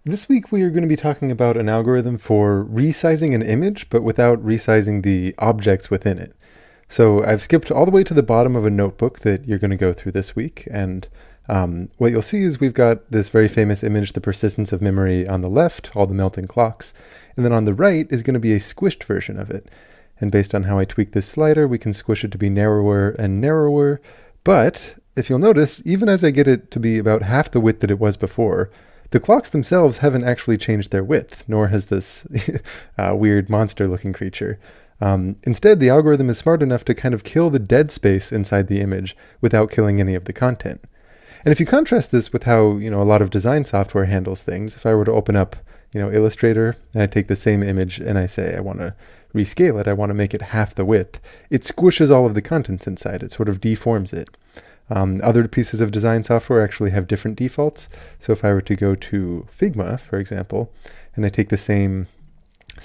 This week we are going to be talking about an algorithm for resizing an image, but without resizing the objects within it. So I've skipped all the way to the bottom of a notebook that you're going to go through this week, and what you'll see is we've got this very famous image, the persistence of memory on the left, all the melting clocks, and then on the right is going to be a squished version of it. And based on how I tweak this slider, we can squish it to be narrower and narrower, but if you'll notice, even as I get it to be about half the width that it was before, the clocks themselves haven't actually changed their width, nor has this weird monster-looking creature. Instead, the algorithm is smart enough to kind of kill the dead space inside the image without killing any of the content. And if you contrast this with how, a lot of design software handles things, if I were to open up, Illustrator, and I take the same image and I say I want to rescale it, I want to make it half the width, it squishes all of the contents inside. It sort of deforms it. Other pieces of design software actually have different defaults. So if I were to go to Figma, for example, and I take the same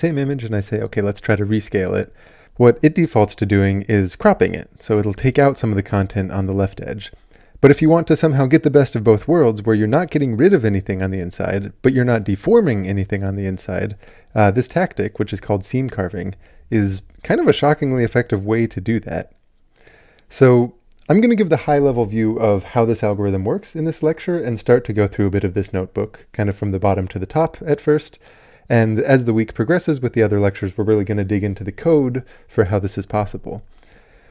image and I say, okay, let's try to rescale it, what it defaults to doing is cropping it. So it'll take out some of the content on the left edge. But if you want to somehow get the best of both worlds, where you're not getting rid of anything on the inside, but you're not deforming anything on the inside, this tactic, which is called seam carving, is kind of a shockingly effective way to do that. So I'm going to give the high-level view of how this algorithm works in this lecture and start to go through a bit of this notebook, kind of from the bottom to the top at first. And as the week progresses with the other lectures, we're really going to dig into the code for how this is possible.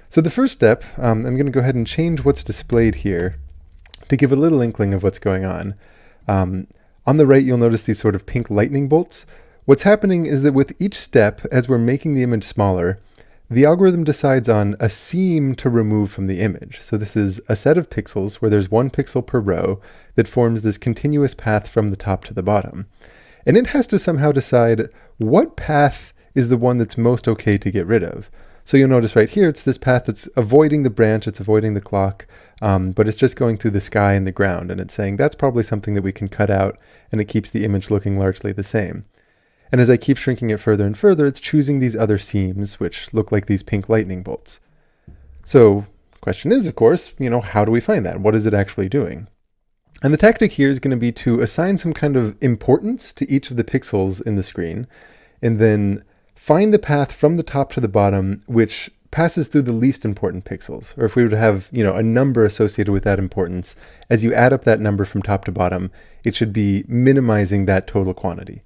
So the first step, I'm going to go ahead and change what's displayed here to give a little inkling of what's going on. On the right, you'll notice these sort of pink lightning bolts. What's happening is that with each step, as we're making the image smaller, the algorithm decides on a seam to remove from the image. So this is a set of pixels where there's one pixel per row that forms this continuous path from the top to the bottom. And it has to somehow decide what path is the one that's most okay to get rid of. So you'll notice right here, it's this path that's avoiding the branch, it's avoiding the clock, but it's just going through the sky and the ground. And it's saying that's probably something that we can cut out, and it keeps the image looking largely the same. And as I keep shrinking it further and further, it's choosing these other seams, which look like these pink lightning bolts. So the question is, of course, how do we find that? What is it actually doing? And the tactic here is going to be to assign some kind of importance to each of the pixels in the screen, and then find the path from the top to the bottom, which passes through the least important pixels. Or if we were to have, a number associated with that importance, as you add up that number from top to bottom, it should be minimizing that total quantity.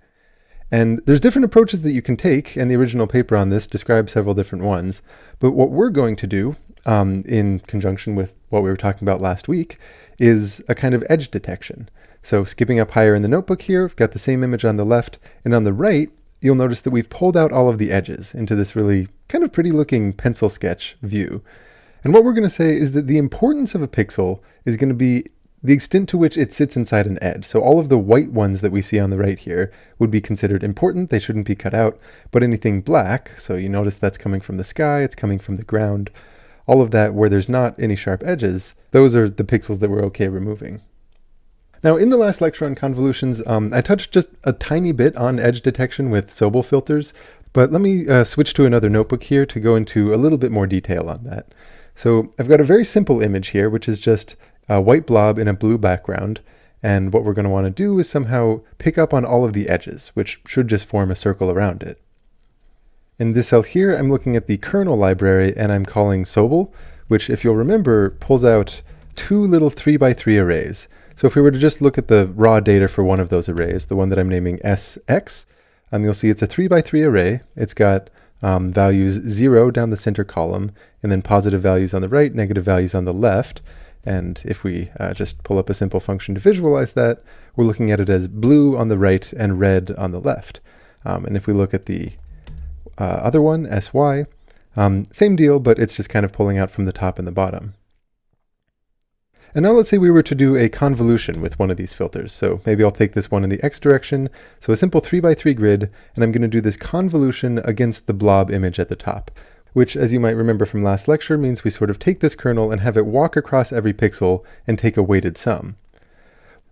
And there's different approaches that you can take, and the original paper on this describes several different ones. But what we're going to do, in conjunction with what we were talking about last week, is a kind of edge detection. So skipping up higher in the notebook here, we've got the same image on the left, and on the right, you'll notice that we've pulled out all of the edges into this really kind of pretty looking pencil sketch view. And what we're going to say is that the importance of a pixel is going to be the extent to which it sits inside an edge. So all of the white ones that we see on the right here would be considered important. They shouldn't be cut out. But anything black, so you notice that's coming from the sky, it's coming from the ground, all of that where there's not any sharp edges, those are the pixels that we're okay removing. Now, in the last lecture on convolutions, I touched just a tiny bit on edge detection with Sobel filters, but let me switch to another notebook here to go into a little bit more detail on that. So I've got a very simple image here, which is just a white blob in a blue background. And what we're going to want to do is somehow pick up on all of the edges, which should just form a circle around it. In this cell here, I'm looking at the kernel library and I'm calling Sobel, which, if you'll remember, pulls out two little 3x3 arrays. So if we were to just look at the raw data for one of those arrays, the one that I'm naming SX, you'll see it's a 3x3 array. It's got values 0 down the center column, and then positive values on the right, negative values on the left. And if we just pull up a simple function to visualize that, we're looking at it as blue on the right and red on the left. And if we look at the other one, SY, same deal, but it's just kind of pulling out from the top and the bottom. And now let's say we were to do a convolution with one of these filters. So maybe I'll take this one in the X direction. So a simple 3x3 grid, and I'm going to do this convolution against the blob image at the top, which, as you might remember from last lecture, means we sort of take this kernel and have it walk across every pixel and take a weighted sum.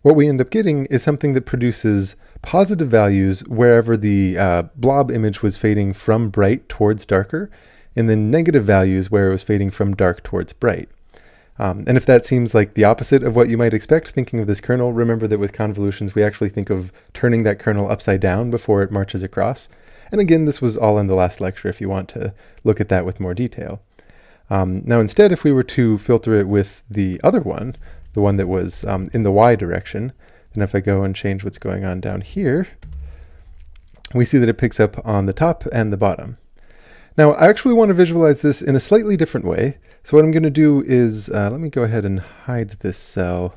What we end up getting is something that produces positive values wherever the blob image was fading from bright towards darker, and then negative values where it was fading from dark towards bright. And if that seems like the opposite of what you might expect thinking of this kernel, remember that with convolutions, we actually think of turning that kernel upside down before it marches across. And again, this was all in the last lecture if you want to look at that with more detail. Now instead, if we were to filter it with the other one, the one that was in the y direction, and if I go and change what's going on down here, we see that it picks up on the top and the bottom. Now, I actually want to visualize this in a slightly different way. So what I'm going to do is, let me go ahead and hide this cell,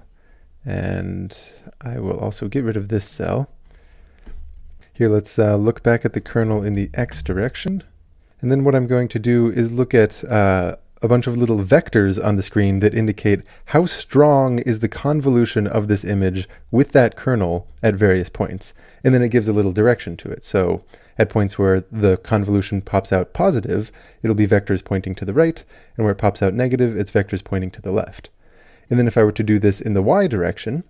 and I will also get rid of this cell. Here, let's look back at the kernel in the x direction. And then what I'm going to do is look at a bunch of little vectors on the screen that indicate how strong is the convolution of this image with that kernel at various points. And then it gives a little direction to it. So at points where the convolution pops out positive, it'll be vectors pointing to the right, and where it pops out negative, it's vectors pointing to the left. And then if I were to do this in the y direction,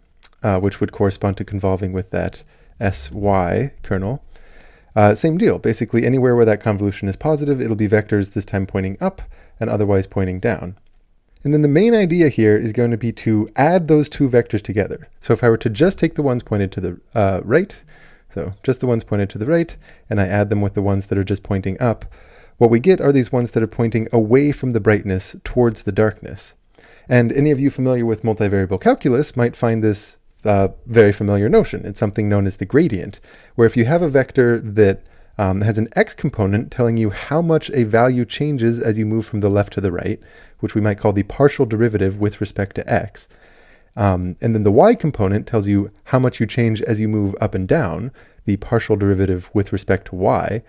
which would correspond to convolving with that sy kernel, same deal. Basically, anywhere where that convolution is positive, it'll be vectors this time pointing up and otherwise pointing down. And then the main idea here is going to be to add those two vectors together. So if I were to just take the ones pointed to the right, so just the ones pointed to the right, and I add them with the ones that are just pointing up, what we get are these ones that are pointing away from the brightness towards the darkness. And any of you familiar with multivariable calculus might find this very familiar notion. It's something known as the gradient, where if you have a vector that has an x component telling you how much a value changes as you move from the left to the right, which we might call the partial derivative with respect to x. And then the y component tells you how much you change as you move up and down, the partial derivative with respect to y.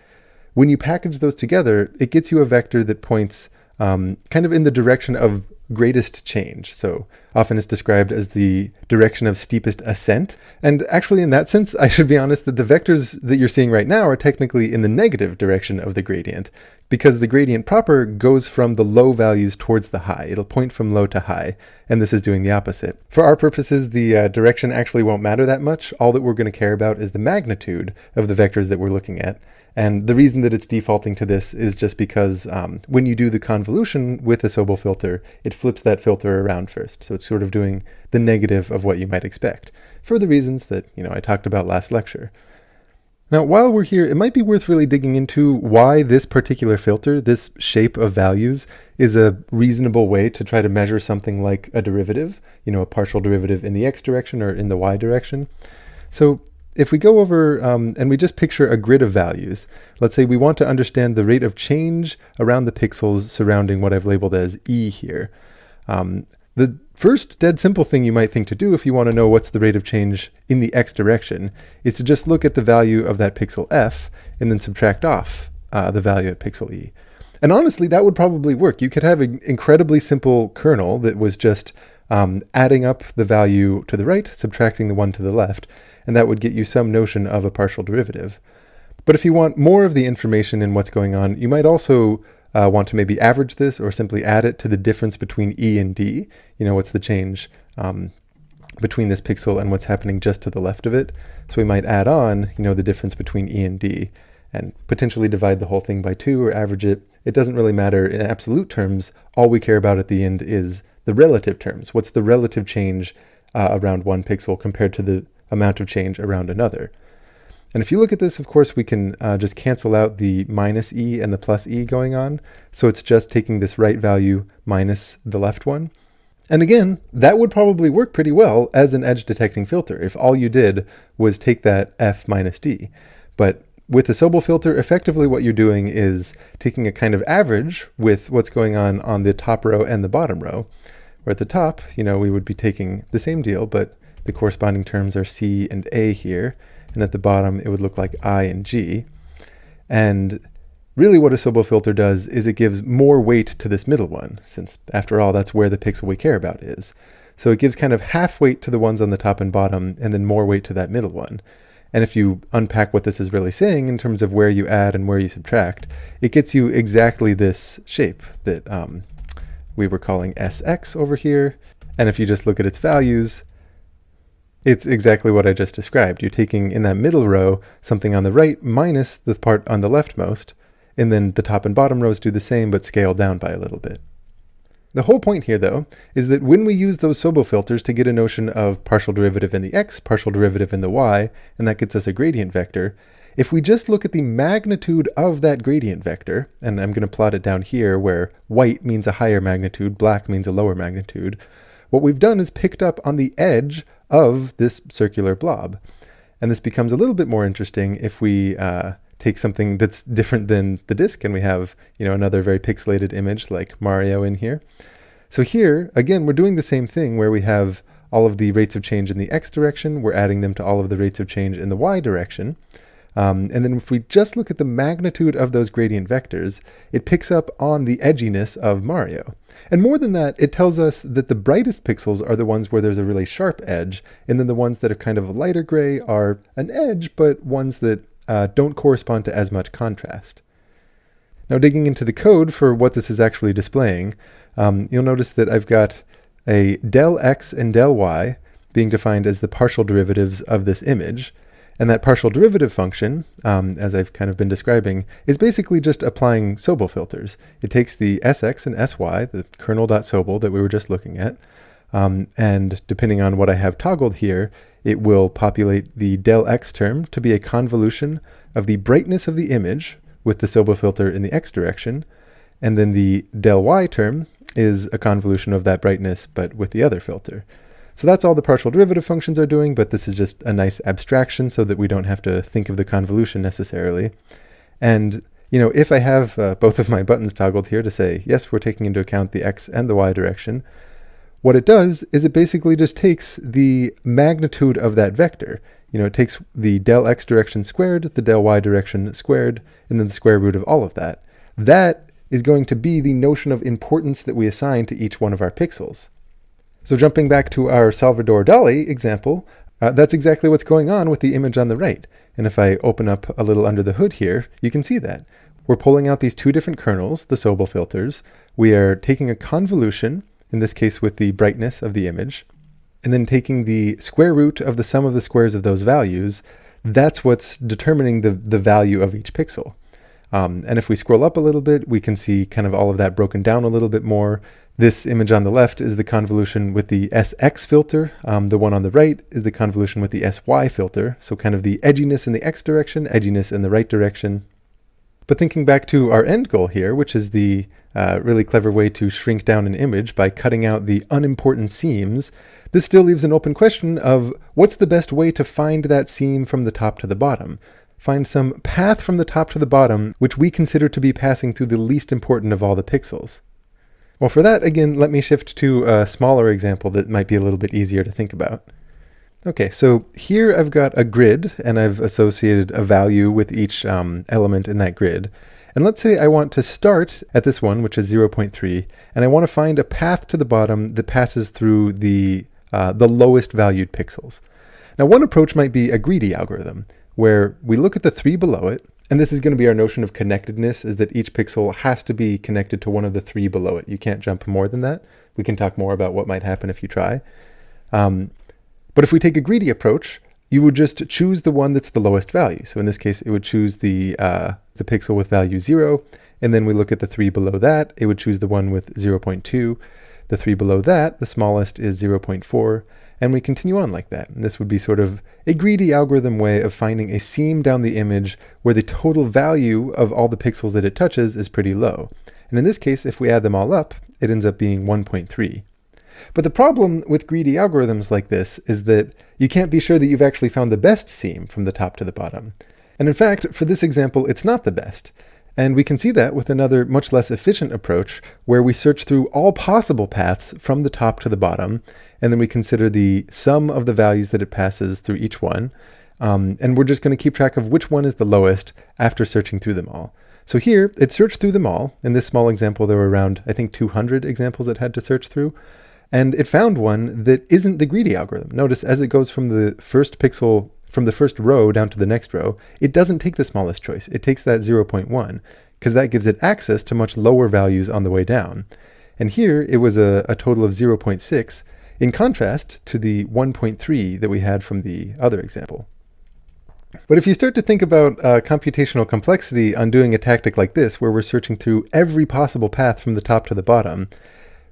When you package those together, it gets you a vector that points kind of in the direction of greatest change. So often it's described as the direction of steepest ascent. And actually in that sense, I should be honest that the vectors that you're seeing right now are technically in the negative direction of the gradient, because the gradient proper goes from the low values towards the high. It'll point from low to high, and this is doing the opposite. For our purposes, the direction actually won't matter that much. All that we're going to care about is the magnitude of the vectors that we're looking at. And the reason that it's defaulting to this is just because when you do the convolution with a Sobel filter, it flips that filter around first. So it's sort of doing the negative of what you might expect, for the reasons that I talked about last lecture. Now, while we're here, it might be worth really digging into why this particular filter, this shape of values, is a reasonable way to try to measure something like a derivative, a partial derivative in the x direction or in the y direction. So if we go over and we just picture a grid of values, let's say we want to understand the rate of change around the pixels surrounding what I've labeled as E here. The first dead simple thing you might think to do if you want to know what's the rate of change in the x direction is to just look at the value of that pixel f and then subtract off the value at pixel E. And honestly, that would probably work. You could have an incredibly simple kernel that was just adding up the value to the right, subtracting the one to the left, and that would get you some notion of a partial derivative. But if you want more of the information in what's going on, you might also want to maybe average this or simply add it to the difference between E and D. What's the change between this pixel and what's happening just to the left of it. So we might add on, the difference between E and D and potentially divide the whole thing by 2 or average it. It doesn't really matter in absolute terms. All we care about at the end is the relative terms. What's the relative change around one pixel compared to the amount of change around another? And if you look at this, of course, we can just cancel out the minus E and the plus E going on. So it's just taking this right value minus the left one. And again, that would probably work pretty well as an edge detecting filter if all you did was take that F minus D. But with the Sobel filter, effectively what you're doing is taking a kind of average with what's going on the top row and the bottom row. Where at the top, we would be taking the same deal, but the corresponding terms are C and A here. And at the bottom, it would look like I and G. And really what a Sobel filter does is it gives more weight to this middle one, since after all, that's where the pixel we care about is. So it gives kind of half weight to the ones on the top and bottom, and then more weight to that middle one. And if you unpack what this is really saying in terms of where you add and where you subtract, it gets you exactly this shape that we were calling SX over here. And if you just look at its values, it's exactly what I just described. You're taking in that middle row something on the right minus the part on the leftmost, and then the top and bottom rows do the same but scale down by a little bit. The whole point here, though, is that when we use those Sobel filters to get a notion of partial derivative in the x, partial derivative in the y, and that gets us a gradient vector, if we just look at the magnitude of that gradient vector, and I'm going to plot it down here where white means a higher magnitude, black means a lower magnitude, what we've done is picked up on the edge of this circular blob. And this becomes a little bit more interesting if we take something that's different than the disk and we have, another very pixelated image like Mario in here. So here, again, we're doing the same thing where we have all of the rates of change in the x direction, we're adding them to all of the rates of change in the y direction. And then if we just look at the magnitude of those gradient vectors, it picks up on the edginess of Mario. And more than that, it tells us that the brightest pixels are the ones where there's a really sharp edge, and then the ones that are kind of a lighter gray are an edge, but ones that don't correspond to as much contrast. Now, digging into the code for what this is actually displaying, you'll notice that I've got a del x and del y being defined as the partial derivatives of this image. And that partial derivative function, as I've kind of been describing, is basically just applying Sobel filters. It takes the sx and sy, the kernel.sobel that we were just looking at, and depending on what I have toggled here, it will populate the del x term to be a convolution of the brightness of the image with the Sobel filter in the x direction, and then the del y term is a convolution of that brightness but with the other filter. So that's all the partial derivative functions are doing, but this is just a nice abstraction so that we don't have to think of the convolution necessarily. And, if I have both of my buttons toggled here to say, yes, we're taking into account the x and the y direction, what it does is it basically just takes the magnitude of that vector. It takes the del x direction squared, the del y direction squared, and then the square root of all of that. That is going to be the notion of importance that we assign to each one of our pixels. So jumping back to our Salvador Dali example, that's exactly what's going on with the image on the right. And if I open up a little under the hood here, you can see that. We're pulling out these two different kernels, the Sobel filters. We are taking a convolution, in this case with the brightness of the image, and then taking the square root of the sum of the squares of those values. That's what's determining the value of each pixel. And if we scroll up a little bit, we can see kind of all of that broken down a little bit more. This image on the left is the convolution with the SX filter. The one on the right is the convolution with the SY filter. So kind of the edginess in the X direction, edginess in the right direction. But thinking back to our end goal here, which is the really clever way to shrink down an image by cutting out the unimportant seams, this still leaves an open question of what's the best way to find that seam from the top to the bottom? Find some path from the top to the bottom which we consider to be passing through the least important of all the pixels. Well, for that, again, let me shift to a smaller example that might be a little bit easier to think about. Okay, so here I've got a grid, and I've associated a value with each element in that grid. And let's say I want to start at this one, which is 0.3, and I want to find a path to the bottom that passes through the lowest valued pixels. Now, one approach might be a greedy algorithm, where we look at the three below it, and this is going to be our notion of connectedness, is that each pixel has to be connected to one of the three below it. You can't jump more than that. We can talk more about what might happen if you try. But if we take a greedy approach, you would just choose the one that's the lowest value. So in this case, it would choose the pixel with value 0, and then we look at the three below that, it would choose the one with 0.2. The three below that, the smallest, is 0.4, and we continue on like that. And this would be sort of a greedy algorithm way of finding a seam down the image where the total value of all the pixels that it touches is pretty low. And in this case, if we add them all up, it ends up being 1.3. But the problem with greedy algorithms like this is that you can't be sure that you've actually found the best seam from the top to the bottom. And in fact, for this example, it's not the best. And we can see that with another much less efficient approach where we search through all possible paths from the top to the bottom, and then we consider the sum of the values that it passes through each one. And we're just going to keep track of which one is the lowest after searching through them all. So here, it searched through them all. In this small example, there were around, I think, 200 examples it had to search through. And it found one that isn't the greedy algorithm. Notice as it goes from the first pixel, from the first row down to the next row, it doesn't take the smallest choice. It takes that 0.1, because that gives it access to much lower values on the way down. And here it was a total of 0.6, in contrast to the 1.3 that we had from the other example. But if you start to think about computational complexity on doing a tactic like this, where we're searching through every possible path from the top to the bottom,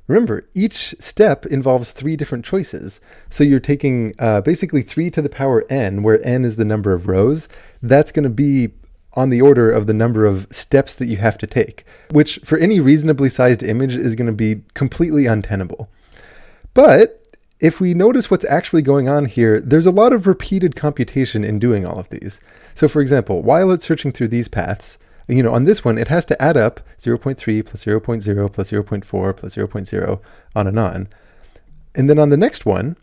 Remember, each step involves 3 different choices. So you're taking basically 3 to the power n, where n is the number of rows. That's going to be on the order of the number of steps that you have to take, which for any reasonably sized image is going to be completely untenable. But if we notice what's actually going on here, there's a lot of repeated computation in doing all of these. So for example, while it's searching through these paths, on this one, it has to add up 0.3 plus 0.0 plus 0.4 plus 0.0 on and on. And then on the next one,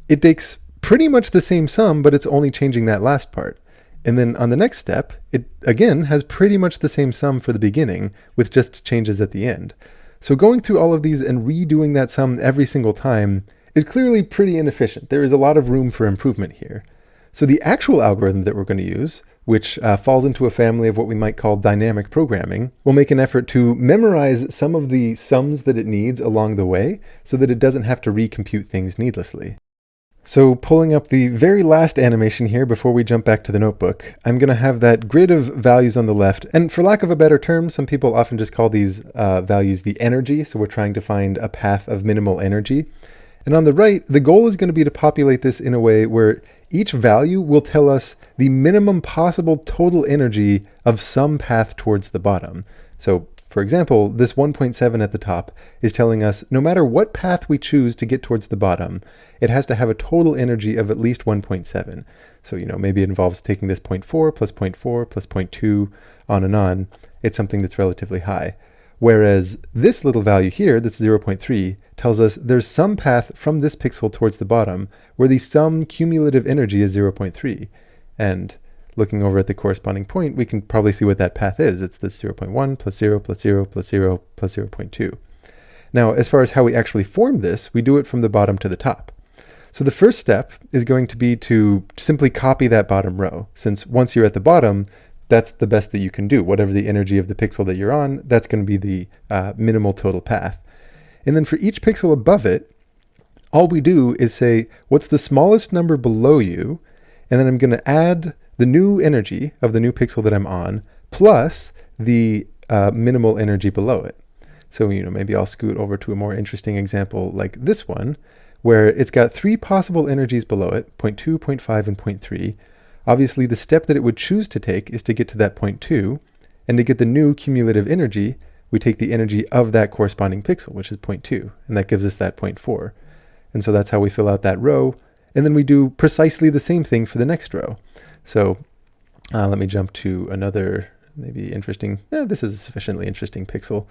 it takes pretty much the same sum, but it's only changing that last part. And then on the next step, it again has pretty much the same sum for the beginning with just changes at the end. So going through all of these and redoing that sum every single time is clearly pretty inefficient. There is a lot of room for improvement here. So the actual algorithm that we're going to use, which falls into a family of what we might call dynamic programming, will make an effort to memorize some of the sums that it needs along the way so that it doesn't have to recompute things needlessly. So pulling up the very last animation here before we jump back to the notebook, I'm going to have that grid of values on the left. And for lack of a better term, some people often just call these values the energy. So we're trying to find a path of minimal energy. And on the right, the goal is going to be to populate this in a way where each value will tell us the minimum possible total energy of some path towards the bottom. So for example, this 1.7 at the top is telling us no matter what path we choose to get towards the bottom, it has to have a total energy of at least 1.7. So, maybe it involves taking this 0.4 plus 0.4 plus 0.2 on and on. It's something that's relatively high. Whereas this little value here, that's 0.3, tells us there's some path from this pixel towards the bottom where the sum cumulative energy is 0.3. And looking over at the corresponding point, we can probably see what that path is. It's this 0.1 plus 0 plus 0 plus 0 plus 0.2. Now, as far as how we actually form this, we do it from the bottom to the top. So the first step is going to be to simply copy that bottom row, since once you're at the bottom, that's the best that you can do. Whatever the energy of the pixel that you're on, that's going to be the minimal total path. And then for each pixel above it, all we do is say, what's the smallest number below you? And then I'm going to add the new energy of the new pixel that I'm on, plus the minimal energy below it. So, maybe I'll scoot over to a more interesting example like this one, where it's got 3 possible energies below it, 0.2, 0.5, and 0.3. Obviously, the step that it would choose to take is to get to that 0.2, and to get the new cumulative energy, we take the energy of that corresponding pixel, which is 0.2, and that gives us that 0.4. And so that's how we fill out that row, and then we do precisely the same thing for the next row. So let me jump to another maybe interesting, this is a sufficiently interesting pixel.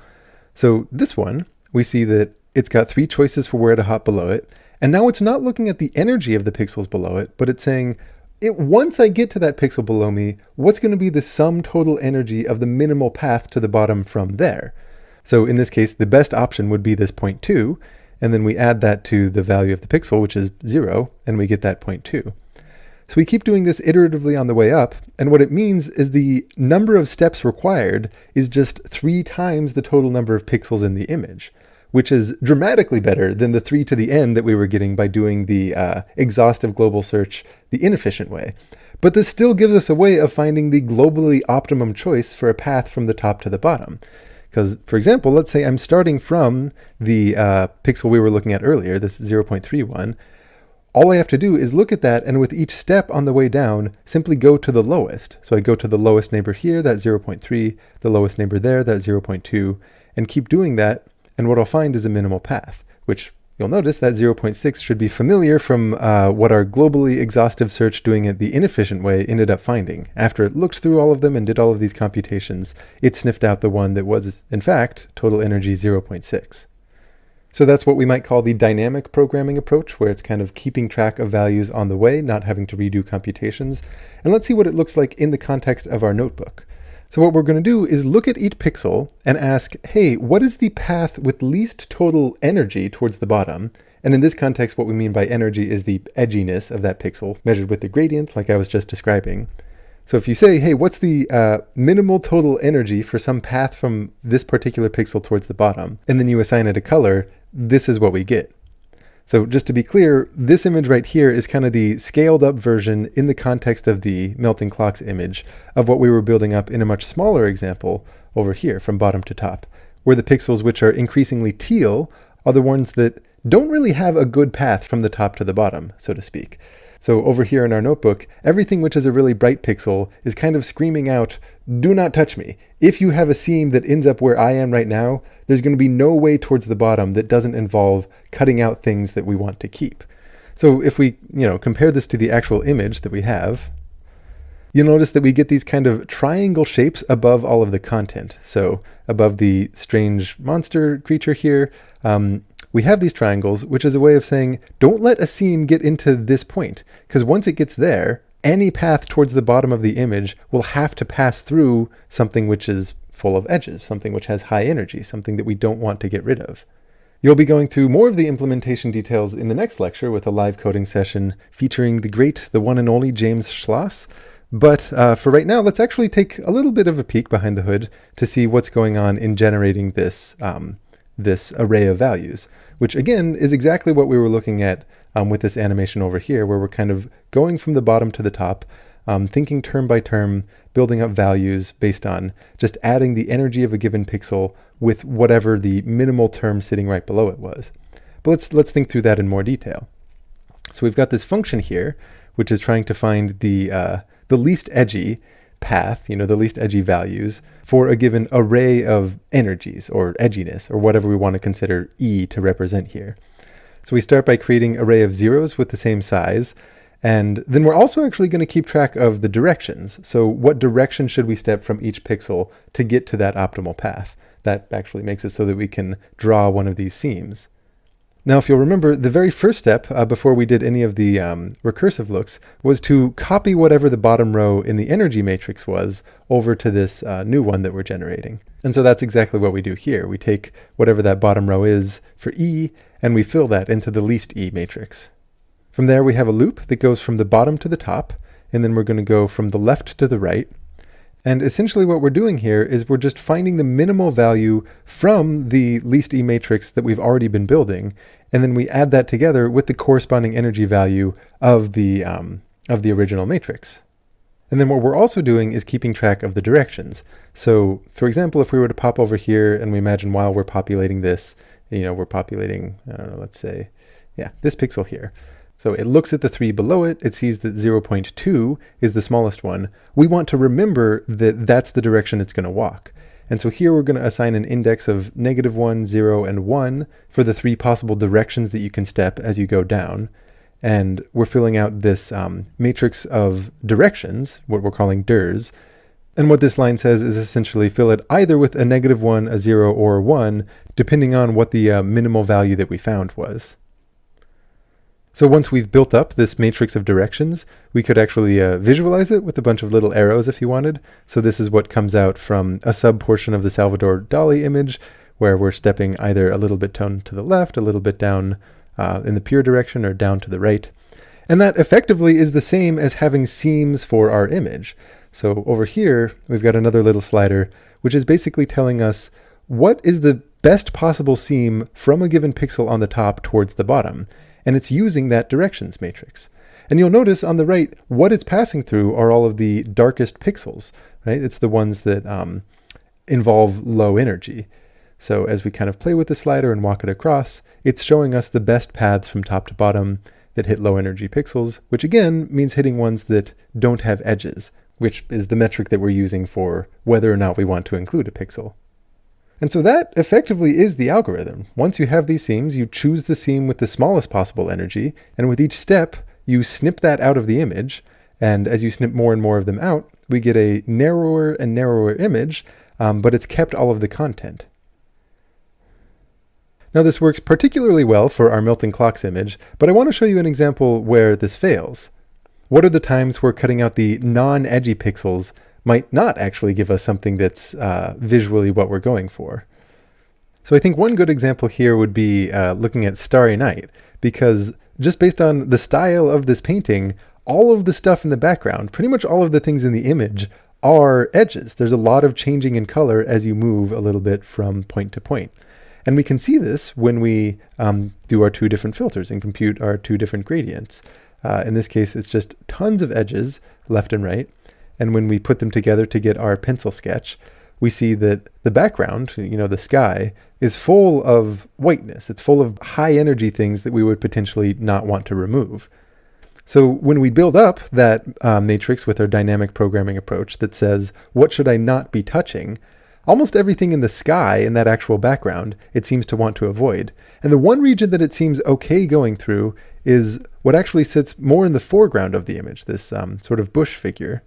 So this one, we see that it's got 3 choices for where to hop below it, and now it's not looking at the energy of the pixels below it, but it's saying, once I get to that pixel below me, what's going to be the sum total energy of the minimal path to the bottom from there? So in this case, the best option would be this 0.2, and then we add that to the value of the pixel, which is 0, and we get that 0.2. So we keep doing this iteratively on the way up, and what it means is the number of steps required is just 3 times the total number of pixels in the image, which is dramatically better than the 3 to the n that we were getting by doing the exhaustive global search the inefficient way. But this still gives us a way of finding the globally optimum choice for a path from the top to the bottom. Because, for example, let's say I'm starting from the pixel we were looking at earlier, this 0.31. All I have to do is look at that, and with each step on the way down, simply go to the lowest. So I go to the lowest neighbor here, that's 0.3, the lowest neighbor there, that's 0.2, and keep doing that, and what I'll find is a minimal path, which you'll notice that 0.6 should be familiar from what our globally exhaustive search doing it the inefficient way ended up finding. After it looked through all of them and did all of these computations, it sniffed out the one that was, in fact, total energy 0.6. So that's what we might call the dynamic programming approach, where it's kind of keeping track of values on the way, not having to redo computations. And let's see what it looks like in the context of our notebook. So what we're going to do is look at each pixel and ask, hey, what is the path with least total energy towards the bottom? And in this context, what we mean by energy is the edginess of that pixel, measured with the gradient, like I was just describing. So if you say, hey, what's the minimal total energy for some path from this particular pixel towards the bottom, and then you assign it a color, this is what we get. So just to be clear, this image right here is kind of the scaled up version in the context of the melting clocks image of what we were building up in a much smaller example over here from bottom to top, where the pixels which are increasingly teal are the ones that don't really have a good path from the top to the bottom, so to speak. So over here in our notebook, everything which is a really bright pixel is kind of screaming out, do not touch me. If you have a seam that ends up where I am right now, there's going to be no way towards the bottom that doesn't involve cutting out things that we want to keep. So if we, compare this to the actual image that we have, you'll notice that we get these kind of triangle shapes above all of the content. So above the strange monster creature here, we have these triangles, which is a way of saying, don't let a seam get into this point, because once it gets there, any path towards the bottom of the image will have to pass through something which is full of edges, something which has high energy, something that we don't want to get rid of. You'll be going through more of the implementation details in the next lecture with a live coding session featuring the one and only James Schloss. But for right now, let's actually take a little bit of a peek behind the hood to see what's going on in generating this array of values, which again is exactly what we were looking at with this animation over here, where we're kind of going from the bottom to the top, thinking term by term, building up values based on just adding the energy of a given pixel with whatever the minimal term sitting right below it was. But let's think through that in more detail. So we've got this function here, which is trying to find the least edgy path, the least edgy values for a given array of energies or edginess or whatever we want to consider E to represent here. So we start by creating an array of zeros with the same size, and then we're also actually going to keep track of the directions. So what direction should we step from each pixel to get to that optimal path? That actually makes it so that we can draw one of these seams. Now, if you'll remember, the very first step before we did any of the recursive looks was to copy whatever the bottom row in the energy matrix was over to this new one that we're generating. And so that's exactly what we do here. We take whatever that bottom row is for E, and we fill that into the least E matrix. From there, we have a loop that goes from the bottom to the top, and then we're going to go from the left to the right. And essentially what we're doing here is we're just finding the minimal value from the least E matrix that we've already been building, and then we add that together with the corresponding energy value of the original matrix. And then what we're also doing is keeping track of the directions. So for example, if we were to pop over here and we imagine while we're populating this, we're populating, let's say, this pixel here. So it looks at the 3 below it, it sees that 0.2 is the smallest one. We want to remember that that's the direction it's going to walk. And so here we're going to assign an index of -1, 0, and 1 for the 3 possible directions that you can step as you go down. And we're filling out this matrix of directions, what we're calling DIRs. And what this line says is essentially fill it either with a -1, a 0, or a 1, depending on what the minimal value that we found was. So once we've built up this matrix of directions, we could actually visualize it with a bunch of little arrows if you wanted. So this is what comes out from a sub-portion of the Salvador Dali image, where we're stepping either a little bit down to the left, a little bit down in the pure direction, or down to the right. And that effectively is the same as having seams for our image. So over here, we've got another little slider, which is basically telling us what is the best possible seam from a given pixel on the top towards the bottom. And it's using that directions matrix. And you'll notice on the right, what it's passing through are all of the darkest pixels, right? It's the ones that involve low energy. So as we kind of play with the slider and walk it across, it's showing us the best paths from top to bottom that hit low energy pixels, which again means hitting ones that don't have edges, which is the metric that we're using for whether or not we want to include a pixel. And so that effectively is the algorithm. Once you have these seams, you choose the seam with the smallest possible energy, and with each step, you snip that out of the image, and as you snip more and more of them out, we get a narrower and narrower image, but it's kept all of the content. Now this works particularly well for our melting clocks image, but I want to show you an example where this fails. What are the times where cutting out the non-edgy pixels might not actually give us something that's visually what we're going for? So I think one good example here would be looking at Starry Night, because just based on the style of this painting, all of the stuff in the background, pretty much all of the things in the image, are edges. There's a lot of changing in color as you move a little bit from point to point. And we can see this when we do our 2 different filters and compute our 2 different gradients. In this case, it's just tons of edges left and right. And when we put them together to get our pencil sketch, we see that the background, the sky, is full of whiteness. It's full of high energy things that we would potentially not want to remove. So when we build up that matrix with our dynamic programming approach that says, what should I not be touching? Almost everything in the sky in that actual background, it seems to want to avoid. And the one region that it seems okay going through is what actually sits more in the foreground of the image, this sort of bush figure.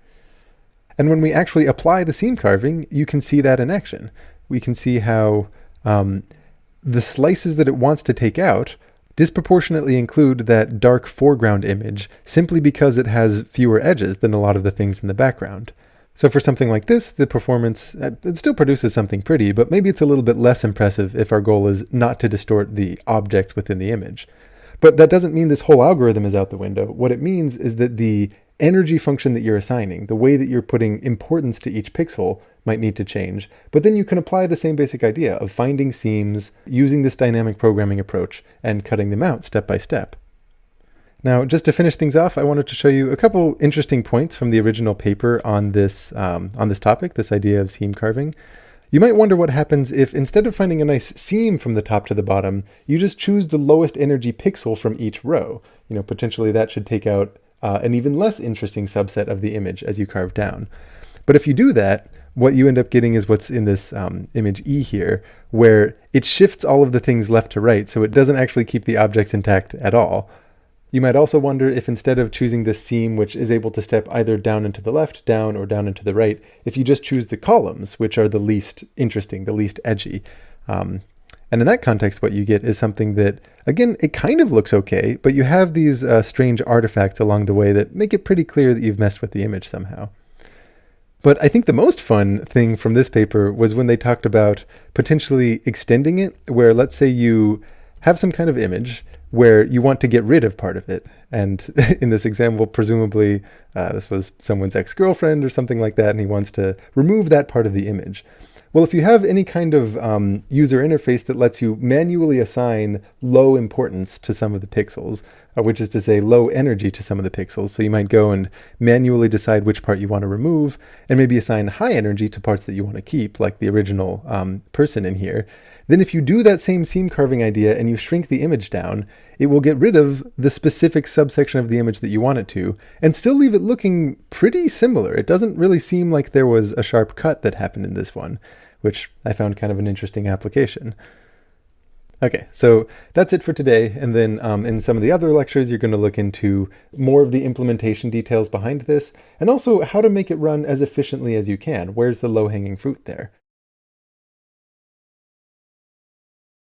And when we actually apply the seam carving, you can see that in action. We can see how the slices that it wants to take out disproportionately include that dark foreground image simply because it has fewer edges than a lot of the things in the background. So for something like this, the performance, it still produces something pretty, but maybe it's a little bit less impressive if our goal is not to distort the objects within the image. But that doesn't mean this whole algorithm is out the window. What it means is that the energy function that you're assigning, the way that you're putting importance to each pixel, might need to change. But then you can apply the same basic idea of finding seams, using this dynamic programming approach, and cutting them out step by step. Now, just to finish things off, I wanted to show you a couple interesting points from the original paper on this topic, this idea of seam carving. You might wonder what happens if, instead of finding a nice seam from the top to the bottom, you just choose the lowest energy pixel from each row. Potentially that should take out an even less interesting subset of the image as you carve down. But if you do that, what you end up getting is what's in this image E here, where it shifts all of the things left to right, so it doesn't actually keep the objects intact at all. You might also wonder if, instead of choosing this seam, which is able to step either down and to the left, down, or down and to the right, if you just choose the columns, which are the least interesting, the least edgy. And in that context, what you get is something that, again, it kind of looks okay, but you have these strange artifacts along the way that make it pretty clear that you've messed with the image somehow. But I think the most fun thing from this paper was when they talked about potentially extending it, where let's say you have some kind of image where you want to get rid of part of it. And in this example, presumably this was someone's ex-girlfriend or something like that, and he wants to remove that part of the image. Well, if you have any kind of user interface that lets you manually assign low importance to some of the pixels, which is to say low energy to some of the pixels, so you might go and manually decide which part you want to remove, and maybe assign high energy to parts that you want to keep, like the original person in here, then if you do that same seam carving idea and you shrink the image down, it will get rid of the specific subsection of the image that you want it to, and still leave it looking pretty similar. It doesn't really seem like there was a sharp cut that happened in this one, which I found kind of an interesting application. Okay, so that's it for today. And then in some of the other lectures, you're going to look into more of the implementation details behind this, and also how to make it run as efficiently as you can. Where's the low-hanging fruit there?